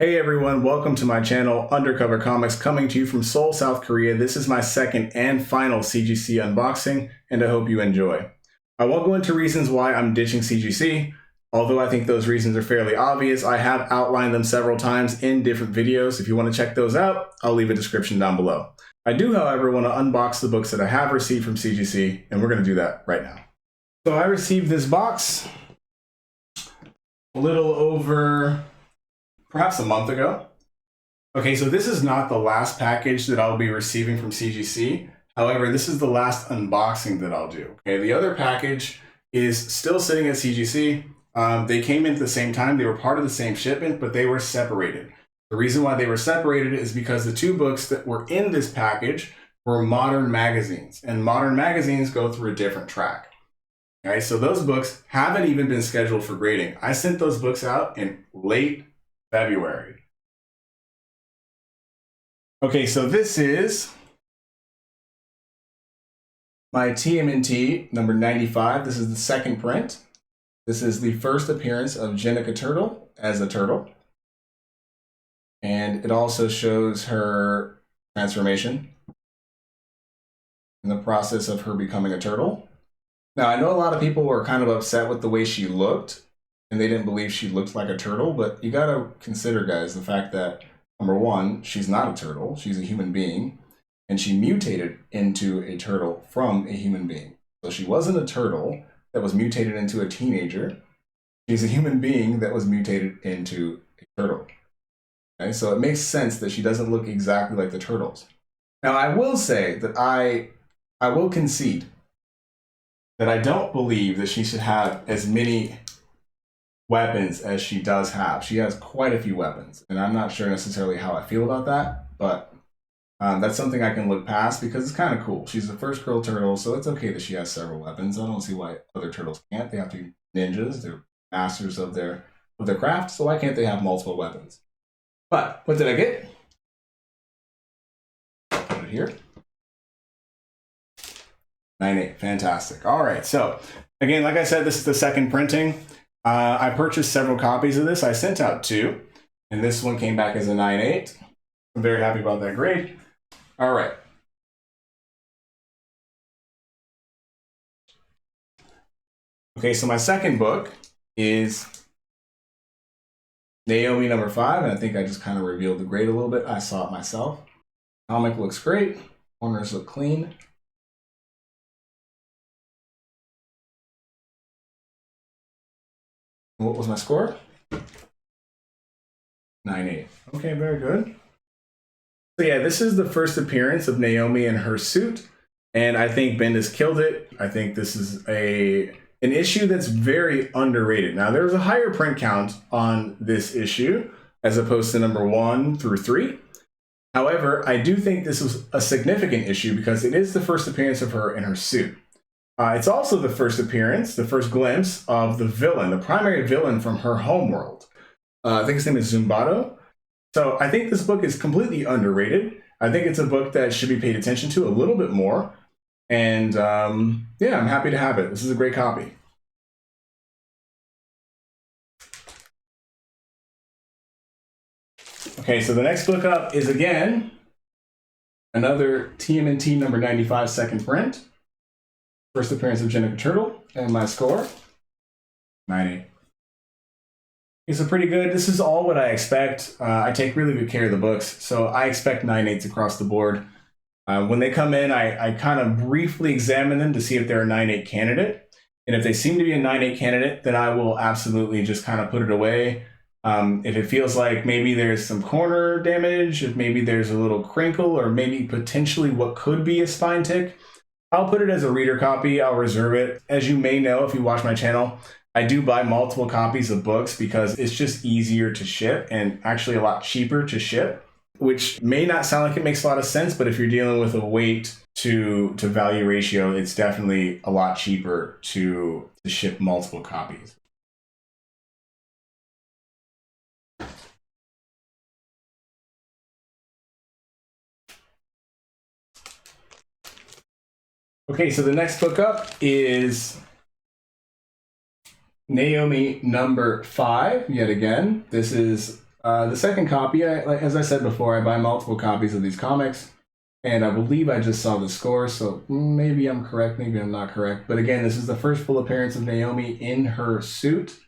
Hey everyone, welcome to my channel, Undercover Comics, coming to you from Seoul, South Korea. This is my second and final CGC unboxing, and I hope you enjoy. I won't go into reasons why I'm ditching CGC, although I think those reasons are fairly obvious. I have outlined them several times in different videos. If you want to check those out, I'll leave a description down below. I do, however, want to unbox the books that I have received from CGC, and we're going to do that right now. So I received this box a little over perhaps a month ago. Okay, so this is not the last package that I'll be receiving from CGC. However, this is the last unboxing that I'll do. Okay, the other package is still sitting at CGC. They came in at the same time. They were part of the same shipment, but they were separated. The reason why they were separated is because the two books that were in this package were modern magazines, and modern magazines go through a different track. Okay, so those books haven't even been scheduled for grading. I sent those books out in late February. Okay, so this is my TMNT number 95. This is the second print. This is the first appearance of Jennika Turtle as a turtle. And it also shows her transformation in the process of her becoming a turtle. Now, I know a lot of people were kind of upset with the way she looked, and they didn't believe she looked like a turtle, but you gotta consider, guys, the fact that, number one, she's not a turtle, she's a human being, and she mutated into a turtle from a human being. So she wasn't a turtle that was mutated into a teenager, she's a human being that was mutated into a turtle. Okay, so it makes sense that she doesn't look exactly like the turtles. Now, I will say that I will concede that I don't believe that she should have as many weapons as she does have. She has quite a few weapons, and I'm not sure necessarily how I feel about that, but that's something I can look past because it's kind of cool. She's the first girl turtle, so it's okay that she has several weapons. I don't see why other turtles can't. They have to be ninjas, they're masters of their craft, so why can't they have multiple weapons? But what did I get? Put it here. 9.8, fantastic. All right, so again, like I said, this is the second printing. I purchased several copies of this. I sent out 2, and this one came back as a 9.8. I'm very happy about that grade. All right. Okay, so my second book is Naomi number 5, and I think I just kind of revealed the grade a little bit. I saw it myself. Comic looks great. Corners look clean. What was my score? 9.8. Okay, very good. So yeah, this is the first appearance of Naomi in her suit, and I think Bendis killed it. I think this is an issue that's very underrated. Now, there's a higher print count on this issue as opposed to number 1 through 3. However, I do think this was a significant issue because it is the first appearance of her in her suit. It's also the first appearance, the first glimpse of the villain, the primary villain from her homeworld. I think his name is Zumbado. So I think this book is completely underrated. I think it's a book that should be paid attention to a little bit more. And yeah, I'm happy to have it. This is a great copy. Okay, so the next book up is, again, another TMNT number 95 second print. First appearance of Jennika Turtle, and my score, 9.8. Okay, so pretty good. This is all what I expect. I take really good care of the books, so I expect 9.8s across the board. When they come in, I kind of briefly examine them to see if they're a 9.8 candidate. And if they seem to be a 9.8 candidate, then I will absolutely just kind of put it away. If it feels like maybe there's some corner damage, if maybe there's a little crinkle, or maybe potentially what could be a spine tick, I'll put it as a reader copy. I'll reserve it. As you may know, if you watch my channel, I do buy multiple copies of books because it's just easier to ship and actually a lot cheaper to ship, which may not sound like it makes a lot of sense, but if you're dealing with a weight to value ratio, it's definitely a lot cheaper to ship multiple copies. Okay, so the next book up is Naomi number 5, yet again. This is The second copy, as I said before, I buy multiple copies of these comics, and I believe I just saw the score, so maybe I'm correct, maybe I'm not correct. But again, this is the first full appearance of Naomi in her suit,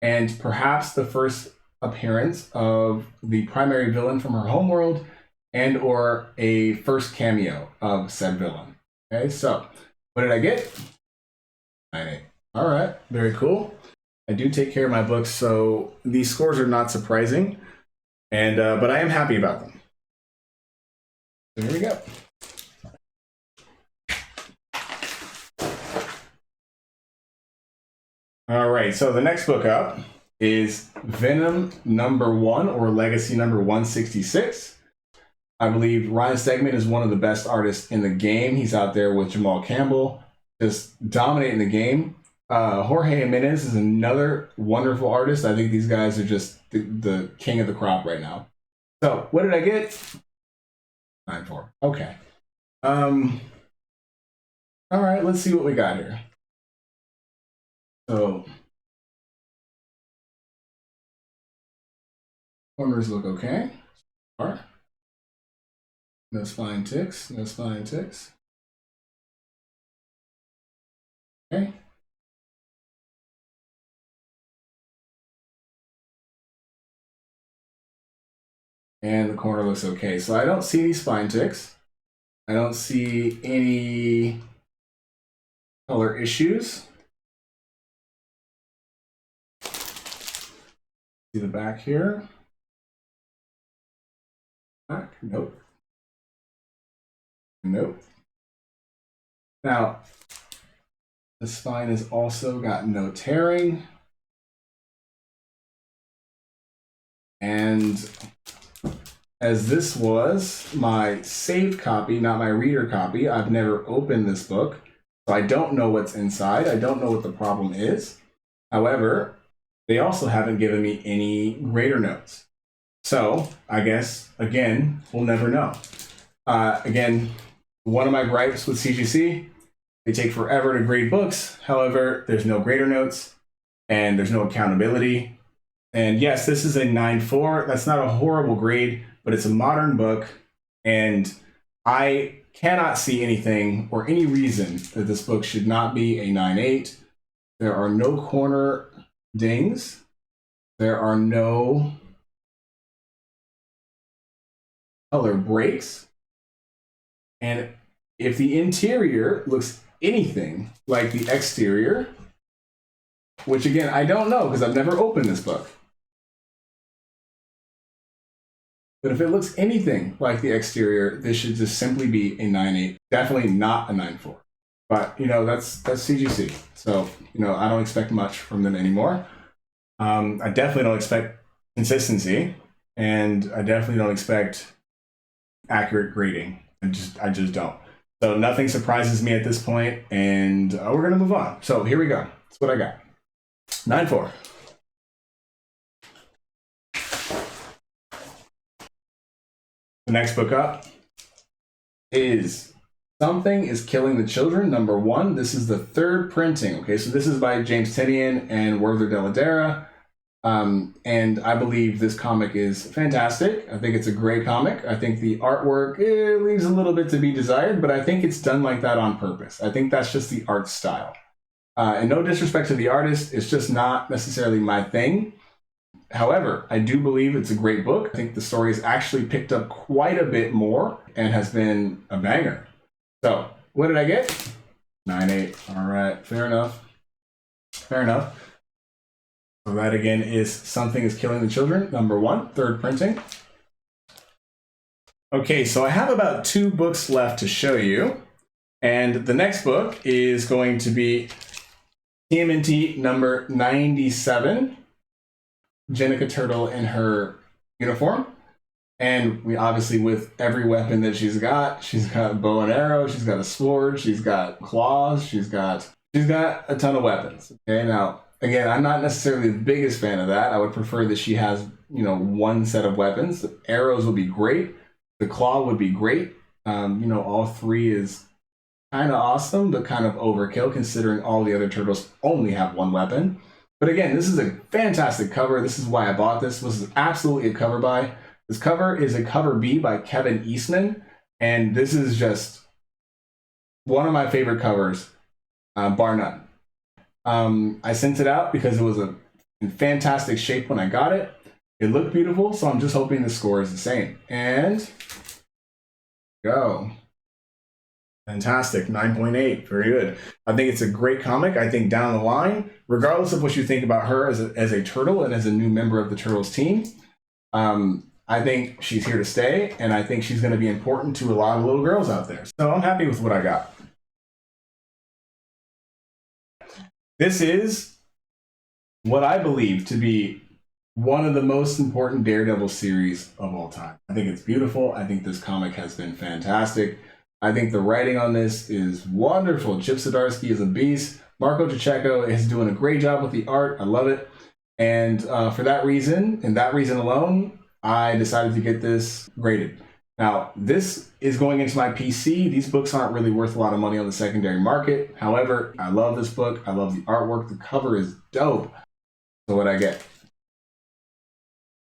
and perhaps the first appearance of the primary villain from her homeworld, and or a first cameo of said villain. Okay, so what did I get? 9/8. All right, very cool. I do take care of my books, so these scores are not surprising, and but I am happy about them. So here we go. All right, so the next book up is Venom #1 or Legacy number 166. I believe Ryan Stegman is one of the best artists in the game. He's out there with Jamal Campbell, just dominating the game. Jorge Jimenez is another wonderful artist. I think these guys are just the king of the crop right now. So what did I get? 9/4. Okay. All right, let's see what we got here. So corners look okay. All right. No spine ticks. No spine ticks. Okay. And the corner looks okay. So I don't see any spine ticks. I don't see any color issues. See the back here. Back, nope. Nope. Now, the spine has also got no tearing. And as this was my saved copy, not my reader copy, I've never opened this book, so I don't know what's inside. I don't know what the problem is. However, they also haven't given me any grader notes. So I guess, again, we'll never know. Again, one of my gripes with CGC, they take forever to grade books. However, there's no grader notes and there's no accountability. And yes, this is a 9/4. That's not a horrible grade, but it's a modern book, and I cannot see anything or any reason that this book should not be a 9/8. There are no corner dings. There are no color breaks. And if the interior looks anything like the exterior, which again, I don't know because I've never opened this book. But if it looks anything like the exterior, this should just simply be a 9/8. Definitely not a 9/4. But, you know, that's CGC. So, you know, I don't expect much from them anymore. I definitely don't expect consistency. And I definitely don't expect accurate grading. I just don't. So nothing surprises me at this point, and we're going to move on. So here we go. That's what I got. 9/4. The next book up is Something is Killing the Children, #1. This is the third printing. Okay, so this is by James Tinian and Werther Dell'Edera. And I believe this comic is fantastic. I think it's a great comic. I think the artwork leaves a little bit to be desired, but I think it's done like that on purpose. I think that's just the art style. And no disrespect to the artist, it's just not necessarily my thing. However, I do believe it's a great book. I think the story has actually picked up quite a bit more and has been a banger. So, what did I get? 9/8. All right, fair enough. Fair enough. So that again is Something is Killing the Children, #1, third printing. Okay, so I have about 2 books left to show you. And the next book is going to be TMNT number 97. Jennika Turtle in her uniform. And we obviously, with every weapon that she's got a bow and arrow, she's got a sword, she's got claws, she's got a ton of weapons. Okay, now, again, I'm not necessarily the biggest fan of that. I would prefer that she has, you know, one set of weapons. The arrows would be great. The claw would be great. You know, all 3 is kind of awesome, but kind of overkill considering all the other turtles only have one weapon. But again, this is a fantastic cover. This is why I bought this. This is absolutely a cover buy. This cover is a cover B by Kevin Eastman. And this is just one of my favorite covers, bar none. I sent it out because it was in fantastic shape when I got it. It looked beautiful, so I'm just hoping the score is the same. And go. Fantastic, 9.8, very good. I think it's a great comic. I think down the line, regardless of what you think about her as a turtle and as a new member of the Turtles team, I think she's here to stay, and I think she's going to be important to a lot of little girls out there. So I'm happy with what I got. This is what I believe to be one of the most important Daredevil series of all time. I think it's beautiful. I think this comic has been fantastic. I think the writing on this is wonderful. Chip Zdarsky is a beast. Marco Pacheco is doing a great job with the art. I love it. And for that reason, and that reason alone, I decided to get this graded. Now, this is going into my PC. These books aren't really worth a lot of money on the secondary market. However, I love this book. I love the artwork. The cover is dope. So what'd I get?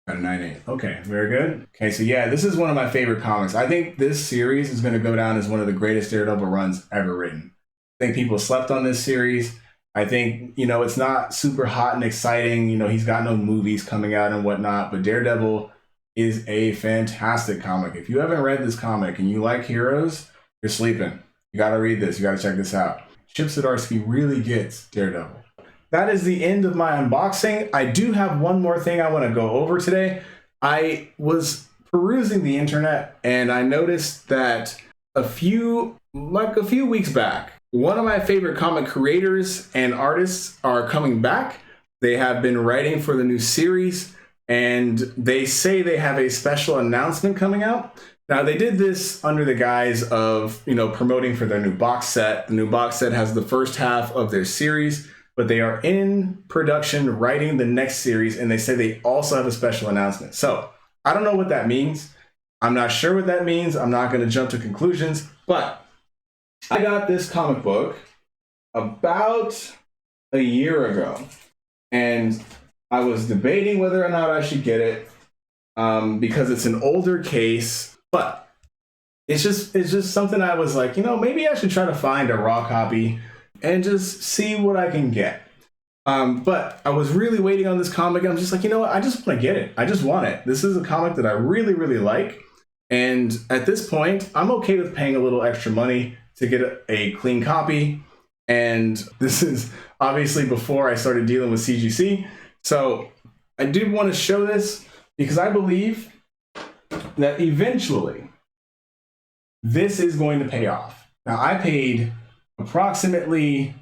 Got a 9.8. Okay, very good. Okay, so yeah, this is one of my favorite comics. I think this series is going to go down as one of the greatest Daredevil runs ever written. I think people slept on this series. I think, it's not super hot and exciting. He's got no movies coming out and whatnot, but Daredevil is a fantastic comic. If you haven't read this comic and you like heroes, you're sleeping. You got to read this. You got to check this out. Chip Zdarsky really gets Daredevil. That is the end of my unboxing. I do have one more thing I want to go over today. I was perusing the internet and I noticed that a few weeks back, one of my favorite comic creators and artists are coming back. They have been writing for the new series and they say they have a special announcement coming out. Now, they did this under the guise of, promoting for their new box set. The new box set has the first half of their series, but they are in production writing the next series, and they say they also have a special announcement. So I don't know what that means. I'm not sure what that means. I'm not going to jump to conclusions, but I got this comic book about a year ago, and I was debating whether or not I should get it because it's an older case, but it's just something I was like, maybe I should try to find a raw copy and just see what I can get. But I was really waiting on this comic, and I'm just like, what? I just want to get it. I just want it. This is a comic that I really, really like. And at this point, I'm okay with paying a little extra money to get a clean copy. And this is obviously before I started dealing with CGC. So I did want to show this because I believe that eventually this is going to pay off. Now, I paid approximately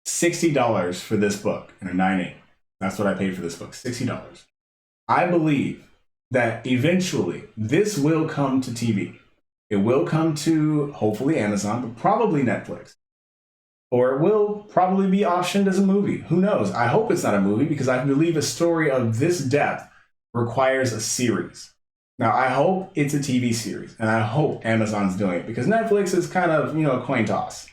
$60 for this book in a 9.8. That's what I paid for this book, $60. I believe that eventually this will come to TV. It will come to hopefully Amazon, but probably Netflix. Or it will probably be optioned as a movie. Who knows? I hope it's not a movie because I believe a story of this depth requires a series. Now, I hope it's a TV series, and I hope Amazon's doing it because Netflix is kind of, a coin toss.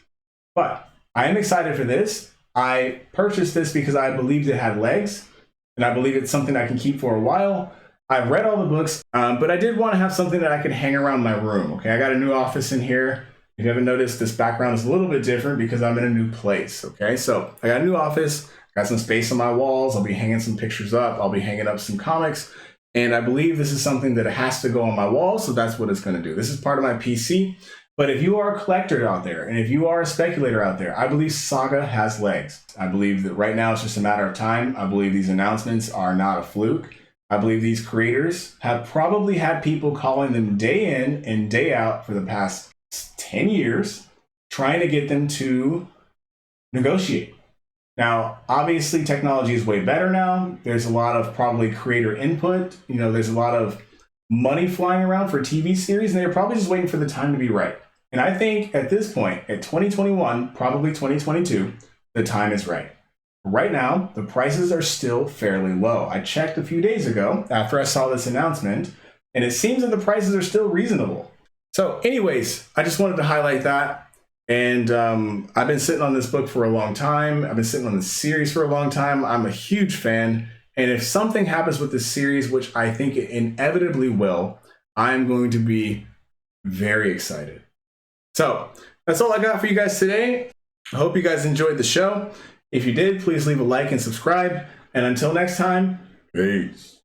But I am excited for this. I purchased this because I believed it had legs, and I believe it's something I can keep for a while. I've read all the books, but I did want to have something that I could hang around my room. Okay, I got a new office in here. If you haven't noticed, this background is a little bit different because I'm in a new place. Okay, so I got a new office, got some space on my walls. I'll be hanging some pictures up. I'll be hanging up some comics. And I believe this is something that has to go on my wall, so that's what it's going to do. This is part of my PC. But if you are a collector out there, and if you are a speculator out there, I believe Saga has legs. I believe that right now it's just a matter of time. I believe these announcements are not a fluke. I believe these creators have probably had people calling them day in and day out for the past 10 years, trying to get them to negotiate. Now, obviously, technology is way better now. There's a lot of probably creator input. There's a lot of money flying around for TV series, and they're probably just waiting for the time to be right. And I think at this point, at 2021, probably 2022, the time is right. Right now, the prices are still fairly low. I checked a few days ago after I saw this announcement, and it seems that the prices are still reasonable. So anyways, I just wanted to highlight that. And I've been sitting on this book for a long time. I've been sitting on this series for a long time. I'm a huge fan. And if something happens with this series, which I think it inevitably will, I'm going to be very excited. So that's all I got for you guys today. I hope you guys enjoyed the show. If you did, please leave a like and subscribe. And until next time, peace.